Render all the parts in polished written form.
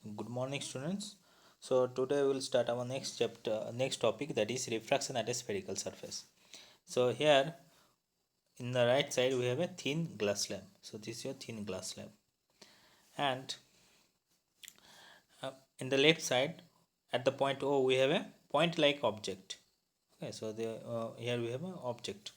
Good morning, students. So today we will start our next chapter, next topic, that is refraction at a spherical surface. So here in the right side we have a thin glass slab. So this is your thin glass slab, and in the left side at the point O we have a point-like object. Okay, so here we have an object.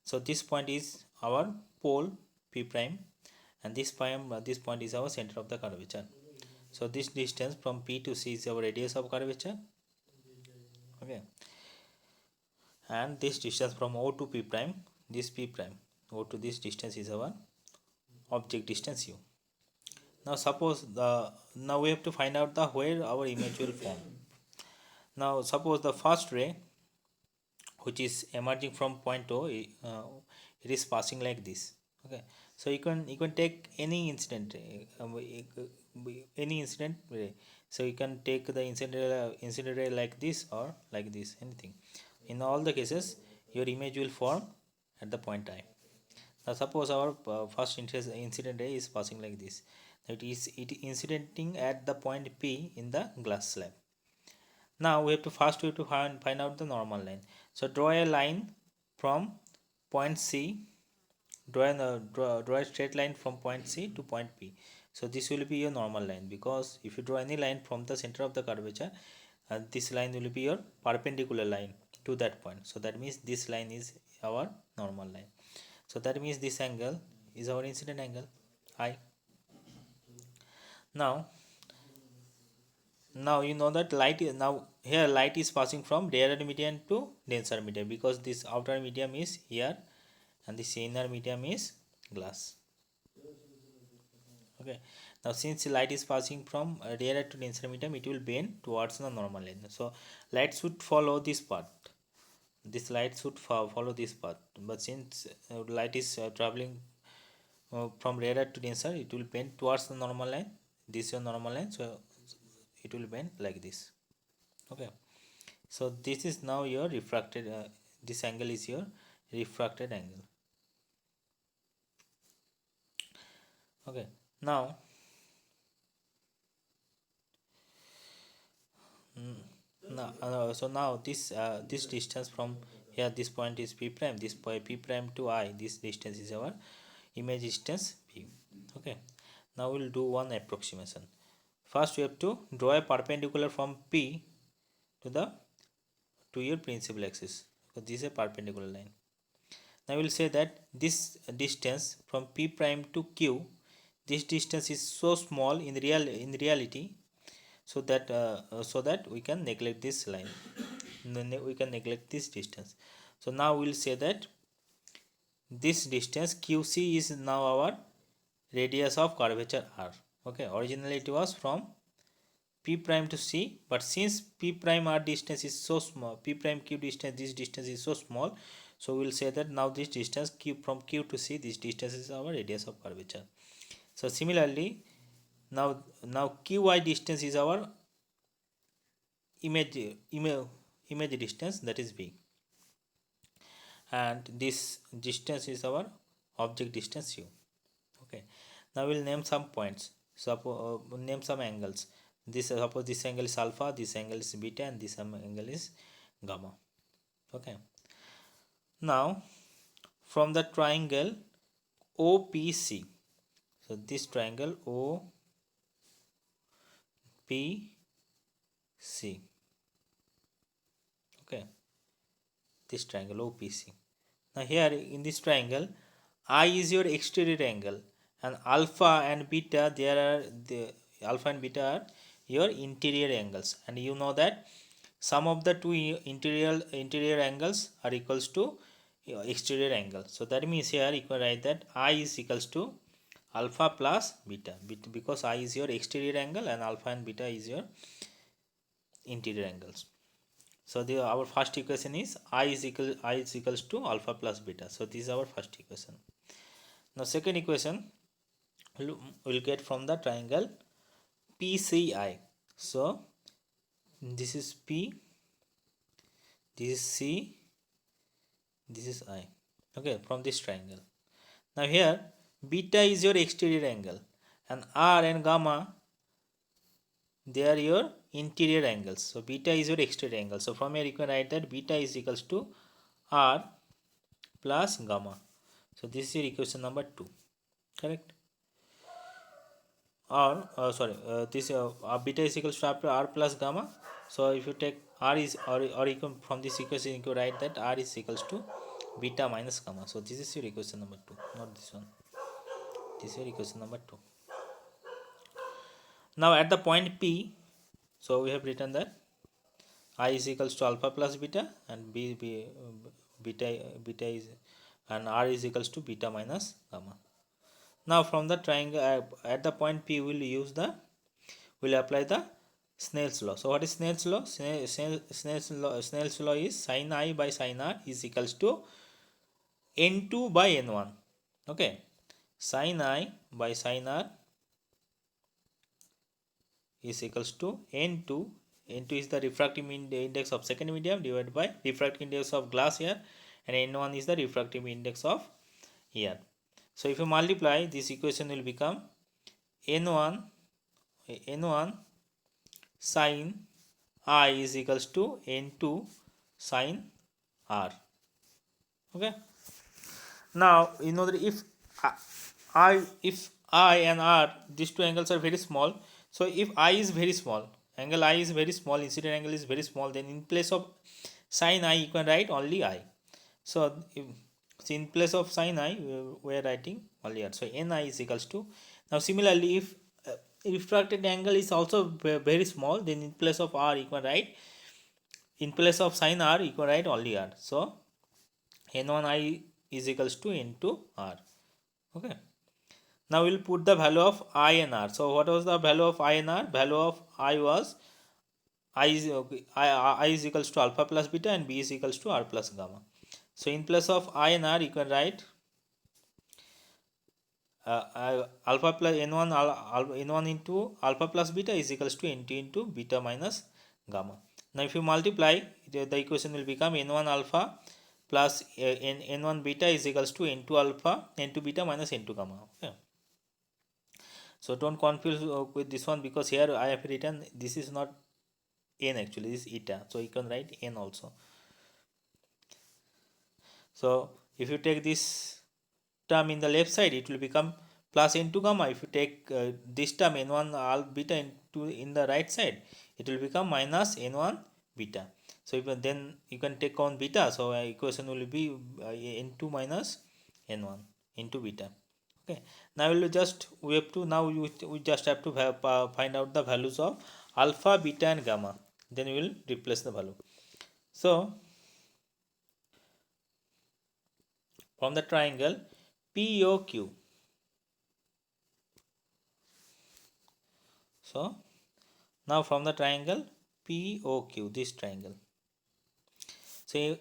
So this point is our pole P prime, and this point is our center of the curvature. So this distance from P to C is our radius of curvature. Okay, and this distance from O to P prime, this P prime, O to this distance is our object distance U. Now we have to find out the where our image will form. Now suppose the first ray which is emerging from point O, it is passing like this. Okay, so you can take any incident any incident ray. So you can take the incident ray like this or like this, anything. In all the cases your image will form at the point I. Now suppose our first incident ray is passing like this. It incidenting at the point P in the glass slab. Now we have to find out the normal line. So draw a line from point C. Draw a straight line from point C to point P. So this will be your normal line, because if you draw any line from the center of the curvature, this line will be your perpendicular line to that point. So that means this line is our normal line. So that means this angle is our incident angle I. Now now you know that now here light is passing from rarer medium to denser medium, because this outer medium is here and this inner medium is glass. Okay, now since light is passing from rarer to denser medium, it will bend towards the normal line. So light should follow this path. This light should follow this path, but since light is traveling from rarer to denser, it will bend towards the normal line. This is your normal line, so it will bend like this. Okay, so this is now your refracted this angle is your refracted angle. Okay, now now this distance from here, this point is P prime, this point P prime to I, this distance is our image distance P. Okay, now we'll do one approximation. First we have to draw a perpendicular from P to the to your principal axis, because this is a perpendicular line. Now we will say that this distance from P prime to Q, this distance is so small in reality, so that we can neglect this line. We can neglect this distance. So now we will say that this distance QC is now our radius of curvature R. Okay, originally it was from P prime to C, but since P prime R distance is so small, P prime Q distance, this distance is so small, so we will say that now this distance Q from Q to C, this distance is our radius of curvature. So similarly, now QI distance is our image image distance, that is B, and this distance is our object distance U. Okay, now we'll name some points. Suppose name some angles. This suppose this angle is alpha, this angle is beta, and this angle is gamma. Okay, now from the triangle OPC, so this triangle OPC, okay, this triangle OPC. Now here in this triangle, I is your exterior angle, and alpha and beta, the alpha and beta are your interior angles, and you know that sum of the two interior angles are equals to exterior angle. So that means here you can write that I is equals to alpha plus beta, because I is your exterior angle and alpha and beta is your interior angles. So our first equation is I is equals to alpha plus beta. So this is our first equation. Now second equation we'll get from the triangle PCI. So this is P, this is C, this is I. Okay, from this triangle. Now here beta is your exterior angle, and R and gamma they are your interior angles. So beta is your exterior angle. So from here you can write that beta is equals to r plus gamma. So this is your equation number 2, correct? Or this beta is equals to r plus gamma. So if you take r is, or you can, from this equation you can write that r is equals to beta minus gamma. So this is your equation number 2, not this one. This is your equation number 2. Now at the point P, so we have written that I is equals to alpha plus beta, and beta is, and r is equals to beta minus gamma. Now from the triangle at the point P, we'll apply the Snell's law. So what is Snell's law? Snell's law is sin I by sin r is equals to n2 by n1. Okay, sin I by sin r is equals to n2. N2 is the refractive index of second medium divided by refractive index of glass here, and n1 is the refractive index of here. So if you multiply, this equation will become n1 sin I is equals to n2 sin r. Okay. Now you know that if I and r, these two angles are very small. So if I is very small, angle I is very small, incident angle is very small, then in place of sin I you can write only I. So in place of sin I we are writing only r. So ni is equals to, now similarly if refracted angle is also very small, then in place of r you can write, in place of sin r you can write only r. So n1I is equals to into r. Okay. Now we'll put the value of I and r. So what was the value of I and r? Value of I was I is equals to alpha plus beta, and b is equals to r plus gamma. So in place of I and r you can write alpha plus n1 into alpha plus beta is equals to n2 into beta minus gamma. Now if you multiply, the equation will become n1 alpha plus n1 beta is equals to n2 alpha, n2 beta minus n2 gamma. Okay. So don't confuse with this one, because here I have written this is not n, actually this is eta. So you can write n also. So if you take this term in the left side, it will become plus n2 gamma. If you take this term n1 alpha beta into in the right side, it will become minus n1 beta. So then you can take on beta. So equation will be n2 minus n1 into beta. Okay. Now we just have to find out the values of alpha, beta, and gamma. Then we will replace the value. So from the triangle POQ. So now from the triangle POQ, this triangle. So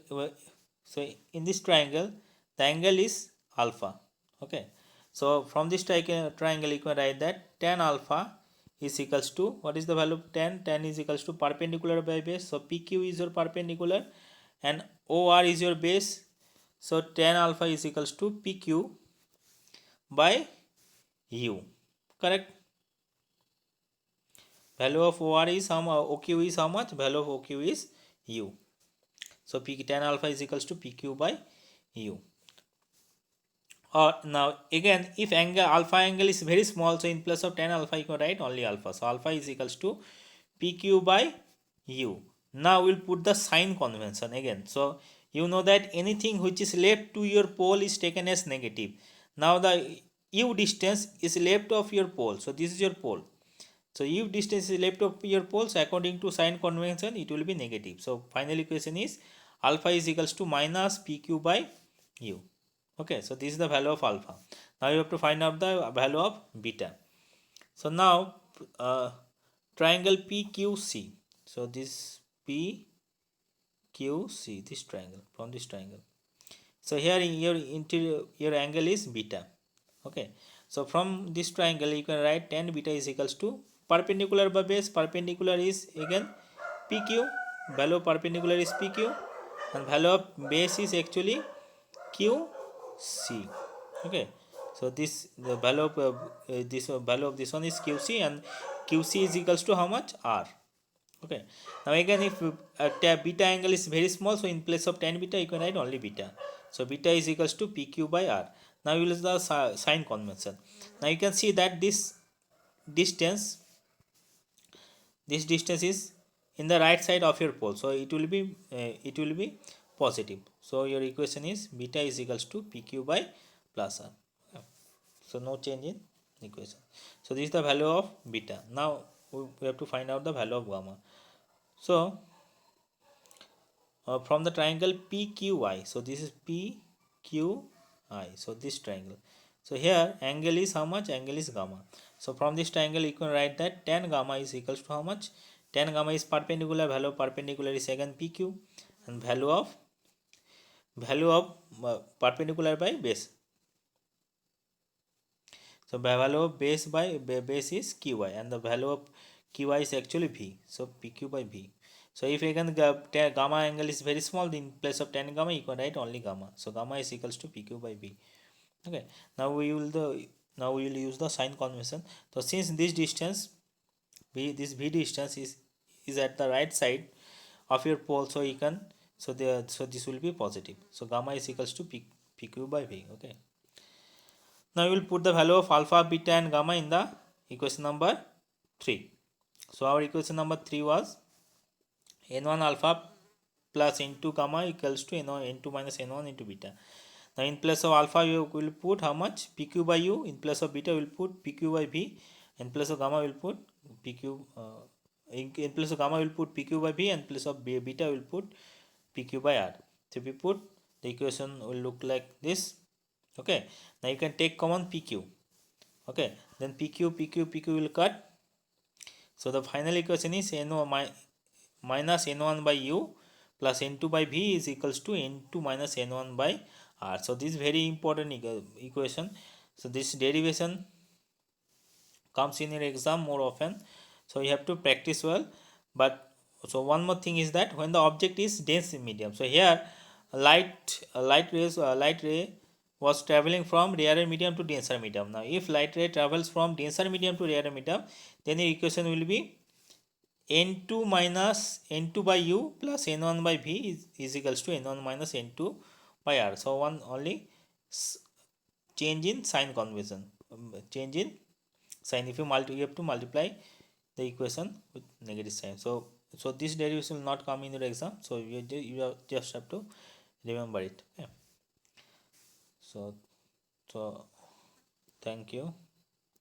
in this triangle, the angle is alpha. Okay. So from this triangle, you can write that tan alpha is equals to, what is the value of tan? Tan is equals to perpendicular by base. So PQ is your perpendicular and OR is your base. So tan alpha is equals to PQ by U. Correct? Value of OR is OQ is how much? Value of OQ is U. So tan alpha is equals to PQ by U. Now again, if alpha angle is very small, so in place of tan alpha you can write only alpha. So alpha is equals to PQ by U. Now we'll put the sign convention again. So you know that anything which is left to your pole is taken as negative. Now the U distance is left of your pole. So this is your pole. So if distance is left of your pole, so according to sign convention, it will be negative. So final equation is alpha is equals to minus PQ by U. Okay, so this is the value of alpha. Now you have to find out the value of beta. So now triangle PQC. So this PQC, this triangle, from this triangle. So here in your angle is beta. Okay, so from this triangle you can write tan beta is equals to perpendicular by base. Perpendicular is again PQ. Value of perpendicular is PQ, and value of base is actually QC. Okay, so this the value of this value of this one is QC, and QC is equals to how much? R. Okay. Now again, if beta angle is very small, so in place of tan beta you can write only beta. So beta is equals to PQ by R. Now you use the sign convention. Now you can see that distance this distance is in the right side of your pole, so it will be positive. So your equation is beta is equals to PQ by plus R. So no change in equation. So this is the value of beta. Now we have to find out the value of gamma. So from the triangle PQI, so this is PQI, so this triangle, so here angle is how much? Angle is gamma. So from this triangle you can write that tan gamma is equals to how much? Tan gamma is perpendicular, value of perpendicular is again PQ, and value of perpendicular by base. So value of base by base is Qy, and the value of Qy is actually V. So PQ by V. So if again gamma angle is very small, in place of tan gamma you can write only gamma. So gamma is equals to PQ by V. Okay. Now we will use the sign convention. So since this distance this V distance is at the right side of your pole, so you can so this will be positive. So gamma is equals to PQ by V. Okay. Now we will put the value of alpha, beta and gamma in the equation number 3. So our equation number 3 was n1 alpha plus n2 gamma equals to n2 minus n1 into beta. Now in place of alpha you will put how much? PQ by U. In place of beta we will put PQ by V. In place of gamma we will put PQ in place of gamma we will put PQ by V, and in place of beta we will put PQ by R. So if we put, the equation will look like this. Okay. Now you can take common PQ. Okay. Then PQ will cut. So the final equation is n1 minus n1 by U plus n2 by V is equals to n2 minus n1 by R. So this is very important equation. So this derivation comes in your exam more often, so you have to practice well. But so one more thing is that when the object is dense medium, so here light ray was traveling from rarer medium to denser medium. Now if light ray travels from denser medium to rarer medium, then the equation will be n2 minus n2 by U plus n1 by V is equals to n1 minus n2 by R. So one only change in sign convention, change in sign. If you have to multiply the equation with negative sign. So this derivation will not come in your exam, so you just have to remember it. Okay. So thank you.